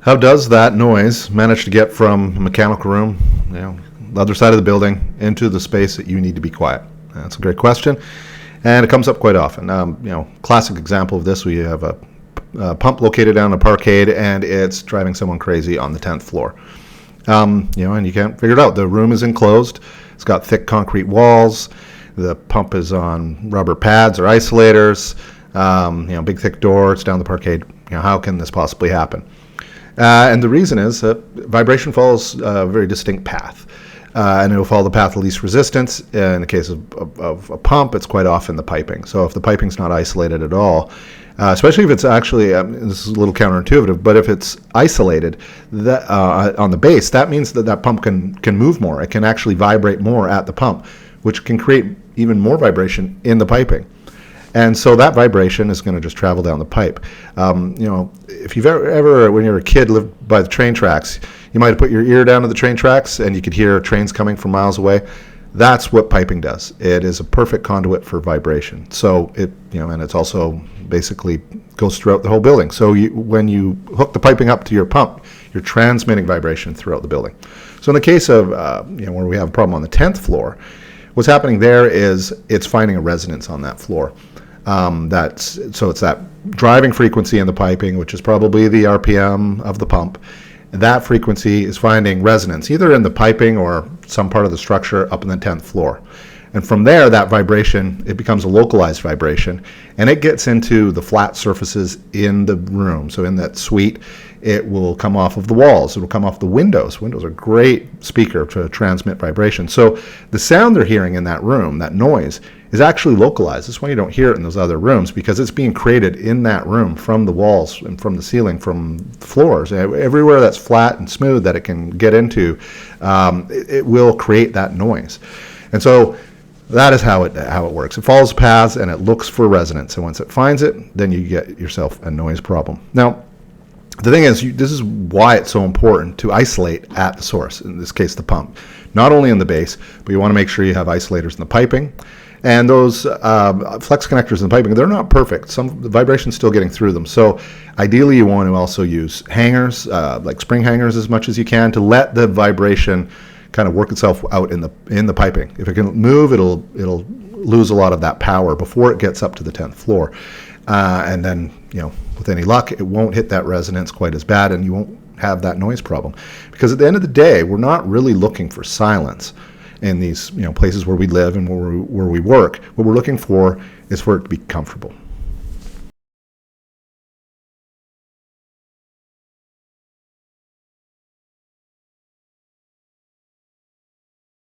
How does that noise manage to get from a mechanical room, the other side of the building, into the space that you need to be quiet? That's a great question, and it comes up quite often. Classic example of this: we have a pump located down a parkade, and it's driving someone crazy on the 10th floor. And you can't figure it out. The room is enclosed. It's got thick concrete walls. The pump is on rubber pads or isolators. Big thick door. It's down the parkade. How can this possibly happen? And the reason is that vibration follows a very distinct path. And it will follow the path of least resistance. In the case of a pump, it's quite often the piping. So if the piping's not isolated at all, especially if it's actually, this is a little counterintuitive, but if it's isolated on the base, that means that pump can move more. It can actually vibrate more at the pump, which can create even more vibration in the piping. And so that vibration is going to just travel down the pipe. If you've ever, when you were a kid, lived by the train tracks, you might have put your ear down to the train tracks and you could hear trains coming from miles away. That's what piping does. It is a perfect conduit for vibration. So and it's also basically goes throughout the whole building. So when you hook the piping up to your pump, you're transmitting vibration throughout the building. So in the case of where we have a problem on the 10th floor, what's happening there is it's finding a resonance on that floor. So it's that driving frequency in the piping, which is probably the RPM of the pump. That frequency is finding resonance either in the piping or some part of the structure up in the 10th floor. And from there, that vibration, it becomes a localized vibration, and it gets into the flat surfaces in the room. So in that suite, it will come off of the walls. It will come off the windows. Windows are a great speaker to transmit vibration. So the sound they're hearing in that room, that noise, is actually localized. That's why you don't hear it in those other rooms, because it's being created in that room from the walls and from the ceiling, from floors. Everywhere that's flat and smooth that it can get into, it will create that noise. And so that is how it works. It follows paths and it looks for resonance. And once it finds it, then you get yourself a noise problem. Now, the thing is, this is why it's so important to isolate at the source, in this case the pump. Not only in the base, but you want to make sure you have isolators in the piping. And those flex connectors in the piping, they're not perfect. The vibration's still getting through them. So ideally you want to also use hangers, like spring hangers as much as you can, to let the vibration kind of work itself out in the piping. If it can move, it'll lose a lot of that power before it gets up to the 10th floor. And then, with any luck, it won't hit that resonance quite as bad, and you won't have that noise problem. Because at the end of the day, we're not really looking for silence in these places where we live and where we work. What we're looking for is for it to be comfortable.